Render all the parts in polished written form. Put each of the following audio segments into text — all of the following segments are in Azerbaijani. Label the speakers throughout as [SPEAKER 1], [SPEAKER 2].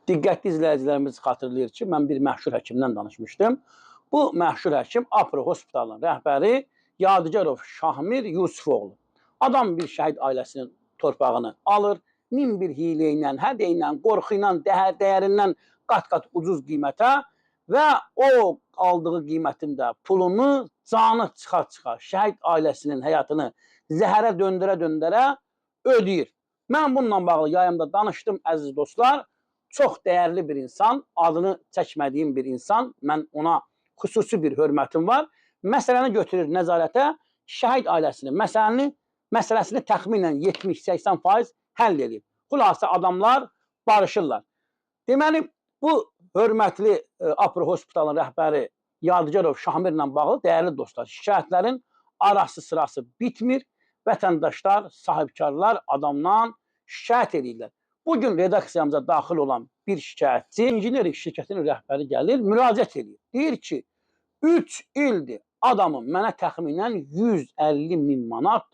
[SPEAKER 1] Diqqətli izləyicilərimiz xatırlayır ki, mən bir məşhur həkimdən danışmışdım. Bu məşhur həkim Apro Hospitalının rəhbəri Yadigarov Şahmir Yusufoğlu. Adam bir şəhid ailəsinin torpağını alır, min bir hiylə ilə, hədə ilə, qorxu ilə, dəyərindən qat-qat ucuz qiymətə və o aldığı qiymətin də pulunu canı çıxa-çıxa şəhid ailəsinin həyatını zəhərə döndərə-döndərə ödəyir. Mən bununla bağlı yayımda danışdım, əziz dostlar. Çox dəyərli bir insan, adını çəkmədiyim bir insan, mən ona xüsusi bir hörmətim var. Məsələni götürür nəzarətə, şəhid ailəsinin məsələsini təxminən 70-80% həll edib. Xülasə adamlar barışırlar. Deməli, bu hörmətli Apro Hospitalın rəhbəri Yadigarov Şahmirlə bağlı dəyərli dostlar, şikayətlərin arası sırası bitmir. Vətəndaşlar, sahibkarlar adamdan şikayət edirlər. Bugün redaksiyamıza daxil olan bir şikayətçi, injinerik şirkətinin rəhbəri gəlir, müraciət edir. Deyir ki, 3 ildir adamın mənə təxminən 150 min manat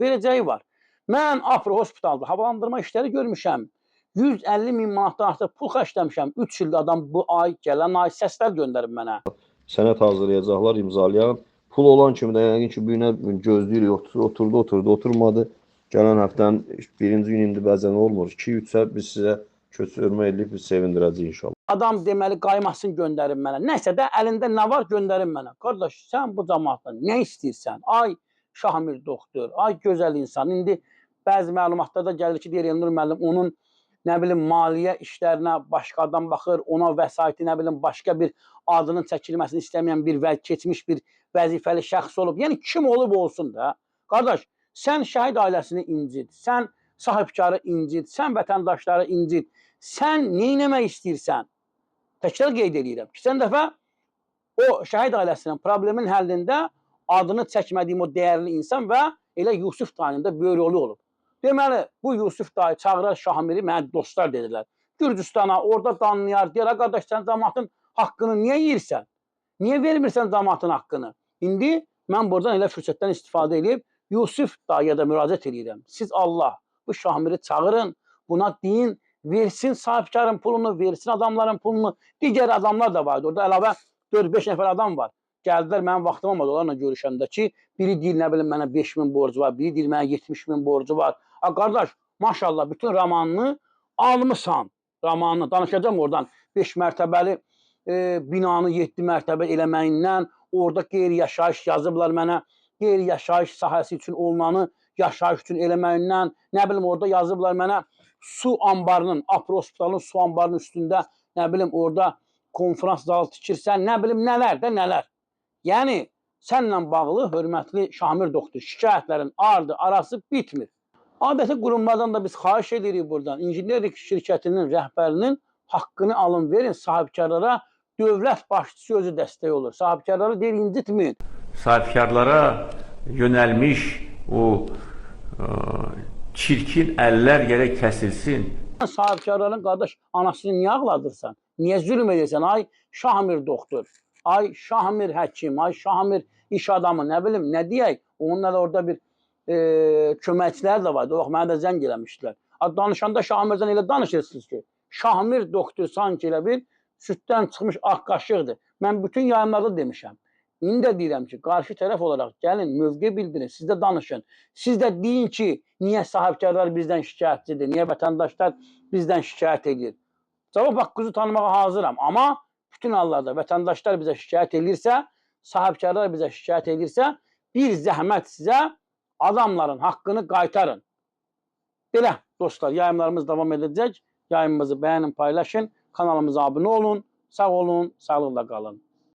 [SPEAKER 1] verəcəyi var. Mən Apro Hospitalda havalandırma işləri görmüşəm. 150 min manatdan artıq pul xərcləmişəm. 3 ildir adam bu ay, gələn ay səslər göndərib mənə.
[SPEAKER 2] Sənəd hazırlayacaqlar, imzalayan. Pul olan kimi də yəqin ki, bu günə gözləyirik, oturdu, oturmadı. Gələn həftənin 1-ci günündə bəzən olmur. 2-3-ə biz sizə köçürmə edib sevindirəcəyik inşallah.
[SPEAKER 1] Adam deməli qaymasını göndərin mənə. Nəsə də əlində nə var göndərin mənə. Qardaş, sən bu cəmaatdan nə istəyirsən? Ay Şahmir doktor, ay gözəl insan. İndi bəzi məlumatlarda gəlir ki, deyir Elnur müəllim onun nə bilim maliyyə işlərinə başqa adam baxır, ona vəsaiti nə bilim başqa bir adının çəkilməsini istəməyən bir keçmiş bir vəzifəli şəxs olub. Yəni kim olub olsun da. Qardaş, sən şəhid ailəsini incit, sən sahibkarı incit, sən vətəndaşları incit, sən nə etmək istəyirsən? Təkrar qeyd edirəm. Keçən dəfə o şəhid ailəsinin problemin həllində adını çəkmədiyim o dəyərli insan və elə Yusuf dayının da böyük rolu olub. Deməli, bu Yusuf dayı çağırar Şahmiri, mənə dostlar dedilər. Gürcüstana, orada danlayar, deyər, qardaş, sən cəmaatın haqqını niyə yeyirsən? Niyə vermirsən cəmaatın haqqını? İndi mən buradan elə fürsətdən istifadə edib Yusuf dayıya da müraciət edirəm. Siz Allah bu Şahmiri çağırın, buna deyin, versin sahibkarın pulunu, versin adamların pulunu. Digər adamlar da vardı. Orada əlavə 4-5 nəfər adam var. Gəldilər, mənim vaxtım olmadı onlarla görüşəndə ki, biri deyir, nə bilim, mənə 5 min borcu var, biri deyir, mənə 70 min borcu var. Ha, qardaş, maşallah, bütün romanını almışsan, romanını. Danışacağım oradan 5 mərtəbəli binanı 7 mərtəbə eləməyindən, orada qeyri-yaşayış yazıblar mənə, qeyri-yaşayış sahəsi üçün olmanı yaşayış üçün eləməyindən, nə bilim, orada yazıblar mənə su anbarının, Apro Hospitalının su anbarının üstündə, nə bilim, orada konferans zalı tikirsən, nə bilim, nələr də nələr. Yəni, sənlə bağlı hörmətli Şahmir doktor, şikayətlərin arası bitmir. Adəti qurumlardan da biz xahiş edirik buradan, injinerik şirkətinin rəhbərinin haqqını alın, verin sahibkarlara, dövlət başçısı özü dəstək olur. Sahibkarları deyir, incitməyin.
[SPEAKER 3] Sahibkarlara yönəlmiş o çirkin əllər gərək kəsilsin.
[SPEAKER 1] Sahibkarların, qardaş, anasını niyə ağladırsan? Niyə zülm edirsən? Ay Şahmir doktor, ay Şahmir həkim, ay Şahmir iş adamı, nə bilim, nə deyək? Onunla da orada bir köməkçilər də vardı. O vaxt mənə də zəng eləmişdilər. Danışanda Şahmirdən elə danışırsınız ki, Şahmir doktor sanki elə bir süddən çıxmış ağ qaşıqdır. Mən bütün yayımlarda demişəm. İndi də deyirəm ki, qarşı tərəf olaraq gəlin, mövqe bildirin, siz də danışın. Siz də deyin ki, niyə sahibkarlar bizdən şikayətçidir, niyə vətəndaşlar bizdən şikayət edir. Cavab haqqınızı tanımağa hazıram. Amma bütün hallarda vətəndaşlar bizə şikayət edirsə, sahibkarlar bizə şikayət edirsə, bir zəhmət sizə adamların haqqını qaytarın. Belə dostlar, yayımlarımız davam edəcək. Yayımımızı bəyənin, paylaşın, kanalımıza abunə olun. Sağ olun, sağlıqla qalın.